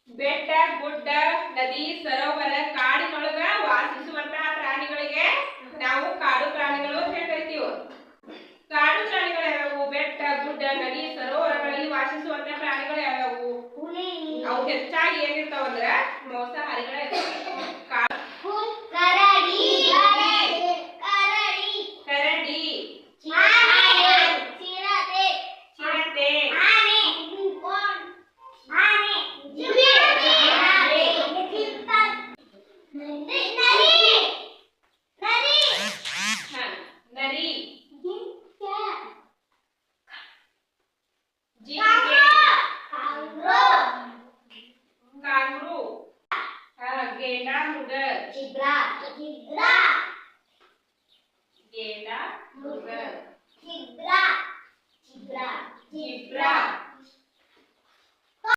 ಬೆಟ್ಟ ಗುಡ್ಡ ನದಿ ಸರೋವರ ಕಾಡಿನೊಳಗ ವಾಸಿಸುವಂತಹ ಪ್ರಾಣಿಗಳಿಗೆ ನಾವು ಕಾಡು ಪ್ರಾಣಿಗಳು ಅಂತ ಹೇಳ್ತೀವಿ. ಕಾಡು ಪ್ರಾಣಿಗಳು ಯಾವ್ಯಾವು? ಬೆಟ್ಟ ಗುಡ್ಡ ನದಿ ಸರೋವರಗಳಲ್ಲಿ ವಾಸಿಸುವಂತಹ ಪ್ರಾಣಿಗಳು ಯಾವ್ಯಾವು? ಅವು ಹೆಚ್ಚಾಗಿ ಏನಿರ್ತಾವಂದ್ರ ಮಾಂಸಾಹಾರಿಗಳ ಕರಡಿ, ಚಿರತೆ, ನರಿ, ಜಿಂಕೆ, ಕಾಂಗ್ರೂ, ಗೇಂಡಾಮೃಗ,